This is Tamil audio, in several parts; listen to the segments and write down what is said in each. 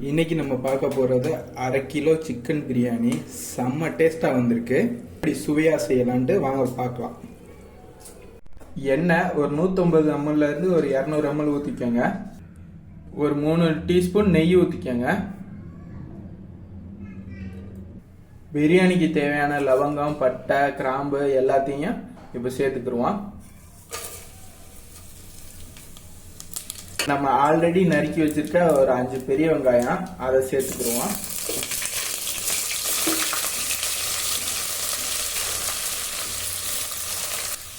இன்னைக்கு நம்ம பார்க்க போகிறது 1/2 கிலோ சிக்கன் பிரியாணி. செம்ம டேஸ்ட்டாக வந்திருக்கு. இப்படி சுவையாக செய்யலான்ட்டு வாங்க பார்க்கலாம். எண்ணெய் ஒரு 150 ml ஒரு 200 ml ஊற்றிக்கோங்க. ஒரு 3 டீஸ்பூன் நெய் ஊற்றிக்கோங்க. பிரியாணிக்கு தேவையான லவங்கம், பட்டை, கிராம்பு எல்லாத்தையும் இப்போ சேர்த்துக்கிடுவோம். நம்ம ஆல்ரெடி நறுக்கி வச்சிருக்க ஒரு 5 பெரிய வெங்காயம் அதை சேர்த்துக்கிடுவோம்.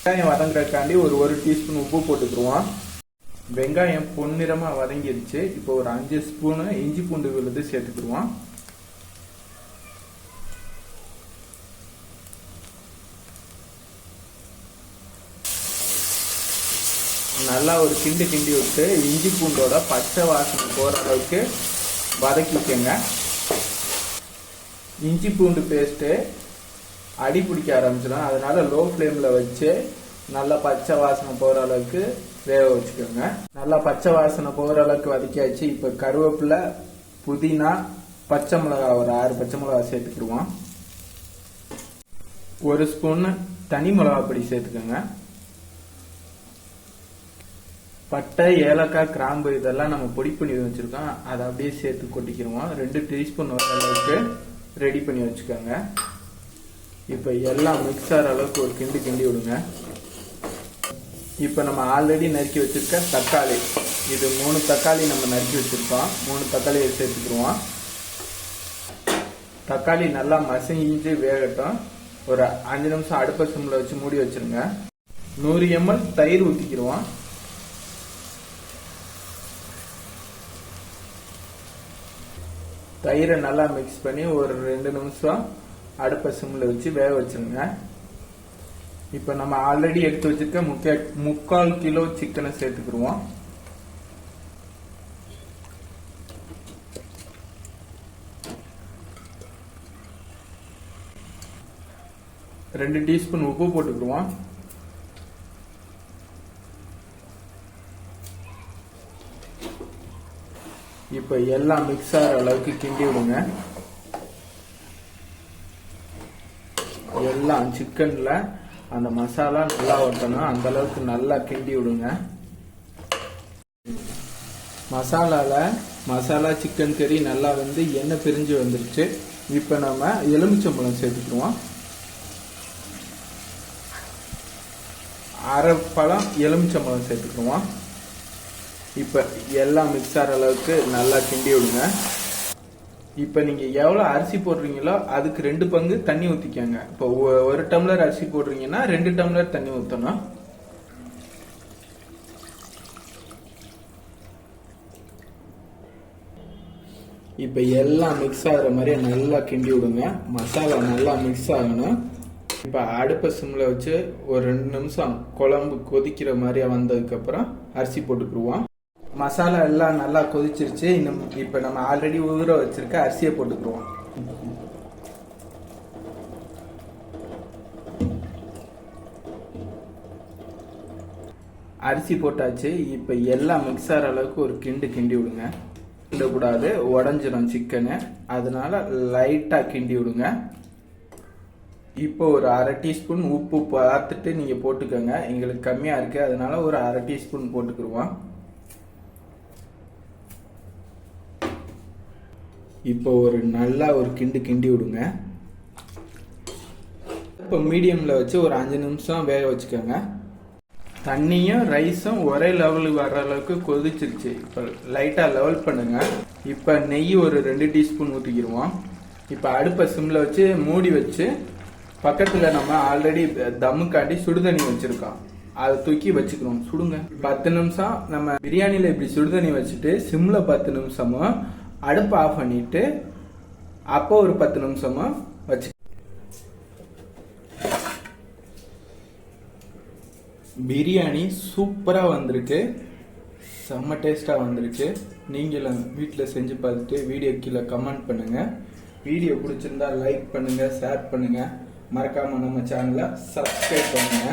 வெங்காயம் வதங்குறதுக்காண்டி ஒரு டீஸ்பூன் உப்பு போட்டுக்கிடுவோம். வெங்காயம் பொன்னிறமா வதங்கிடுச்சு. இப்போ ஒரு 5 ஸ்பூனு இஞ்சி பூண்டு விழுது சேர்த்துக்கிடுவோம். நல்லா ஒரு கிண்டி விட்டு இஞ்சி பூண்டோட பச்சை வாசனை போகிற அளவுக்கு வதக்கிக்கங்க. இஞ்சி பூண்டு பேஸ்ட்டு அடி பிடிக்க ஆரம்பிச்சிடும். அதனால லோ ஃப்ளேமில் வச்சு நல்லா பச்சை வாசனை போகிற அளவுக்கு வேக வச்சுக்கோங்க. நல்லா பச்சை வாசனை போகிற அளவுக்கு வதக்கியாச்சு. இப்போ கருவேப்பிலை, புதினா, பச்சை மிளகா ஒரு 6 பச்சை மிளகா சேர்த்துக்கிடுவோம். 1 ஸ்பூன் தனி மிளகா பொடி சேர்த்துக்கோங்க. பட்டை, ஏலக்காய், கிராம்பு இதெல்லாம் நம்ம பொடி பண்ணி வச்சிருக்கோம். அதை அப்படியே சேர்த்து கொட்டிக்கிறோம். 2 டீஸ்பூன் அளவுக்கு ரெடி பண்ணி வச்சுக்கோங்க. இப்போ எல்லாம் மிக்ஸ் ஆகிற அளவுக்கு ஒரு கிண்டி விடுங்க. இப்போ நம்ம ஆல்ரெடி நறுக்கி வச்சிருக்க தக்காளி, இது 3 தக்காளி நம்ம நறுக்கி வச்சிருக்கோம். 3 தக்காளியை சேர்த்துக்கிடுவோம். தக்காளி நல்லா மசிஞ்சு வேகட்டும். ஒரு 5 நிமிஷம் அடுப்பை சிம்ல வச்சு மூடி வச்சிருங்க. 100 ml தயிர் ஊற்றிக்கிடுவோம். தயிரை நல்லா மிக்ஸ் பண்ணி ஒரு 2 நிமிஷம் அடுப்பை சிம்ல வச்சு வேக வச்சிருங்க. இப்போ நம்ம ஆல்ரெடி எடுத்து வச்சிருக்க 3/4 கிலோ சிக்கனை சேர்த்துக்கிடுவோம். ரெண்டு டீஸ்பூன் உப்பு போட்டுக்கிடுவோம். இப்போ எல்லாம் மிக்ஸ் ஆகிற அளவுக்கு கிண்டி விடுங்க. எல்லாம் சிக்கன்ல அந்த மசாலா நல்லா ஒட்டணும். அந்த அளவுக்கு நல்லா கிண்டி விடுங்க. மசாலா சிக்கன் கறி நல்லா வந்து எண்ணெய் பிரிஞ்சு வந்துருச்சு. இப்போ நம்ம எலுமிச்சம்பழம் சேர்த்துக்குவோம். 1/2 பழம் எலுமிச்சம்பழம் சேர்த்துக்குவோம். இப்போ எல்லாம் மிக்ஸ் ஆகிற அளவுக்கு நல்லா கிண்டி விடுங்க. இப்போ நீங்கள் எவ்வளோ அரிசி போடுறீங்களோ அதுக்கு 2 பங்கு தண்ணி ஊற்றிக்கோங்க. இப்போ 1 டம்ளர் அரிசி போடுறீங்கன்னா 2 டம்ளர் தண்ணி ஊற்றணும். இப்போ எல்லாம் மிக்ஸ் ஆகிற மாதிரி நல்லா கிண்டி விடுங்க. மசாலா நல்லா மிக்ஸ் ஆகணும். இப்போ அடுப்பை சிம்ல வச்சு ஒரு 2 நிமிஷம் குழம்பு கொதிக்கிற மாதிரி வந்ததுக்கப்புறம் அரிசி போட்டுக்கிடுவோம். மசாலா எல்லாம் நல்லா கொதிச்சிருச்சு. இப்போ நம்ம ஆல்ரெடி ஊற வச்சிருக்க அரிசியை போட்டுக்கிடுவோம். அரிசி போட்டாச்சு. இப்போ எல்லாம் மிக்ஸ் ஆகிற அளவுக்கு ஒரு கிண்டி விடுங்க. கிண்டக்கூடாது, உடஞ்சிடும் சிக்கனு. அதனால லைட்டாக கிண்டி விடுங்க. இப்போ ஒரு 1/2 டீஸ்பூன் உப்பு பார்த்துட்டு நீங்கள் போட்டுக்கோங்க. எங்களுக்கு கம்மியாக இருக்குது, அதனால ஒரு 1/2 டீஸ்பூன் போட்டுக்கிடுவோம். இப்போ ஒரு நல்லா ஒரு கிண்டி விடுங்க. இப்போ மீடியமில் வச்சு ஒரு 5 நிமிஷம் வேக வச்சுக்கோங்க. தண்ணியும் ரைஸும் ஒரே லெவலுக்கு வர்ற அளவுக்கு கொதிச்சிருச்சு. இப்போ லைட்டாக லெவல் பண்ணுங்க. இப்போ நெய் ஒரு 2 டீஸ்பூன் ஊற்றிக்கிடுவோம். இப்போ அடுப்பை சிம்ல வச்சு மூடி வச்சு பக்கத்தில் நம்ம ஆல்ரெடி தம்முக்காண்டி சுடுதண்ணி வச்சுருக்கோம். அதை தூக்கி வச்சுக்கிறோம். சுடுங்க. 10 நிமிஷம் நம்ம பிரியாணியில் இப்படி சுடுதண்ணி வச்சுட்டு சிம்ல 10 நிமிஷமும் அடுப்பு ஆஃப் பண்ணிட்டு அப்போ ஒரு 10 நிமிஷமா வச்சு. பிரியாணி சூப்பராக வந்திருக்கு. செம்ம டேஸ்டாக வந்திருக்கு. நீங்களும் வீட்டில் செஞ்சு பார்த்துட்டு வீடியோ கீழே கமெண்ட் பண்ணுங்க. வீடியோ பிடிச்சிருந்தா லைக் பண்ணுங்க, ஷேர் பண்ணுங்க. மறக்காம நம்ம சேனலை சப்ஸ்கிரைப் பண்ணுங்க.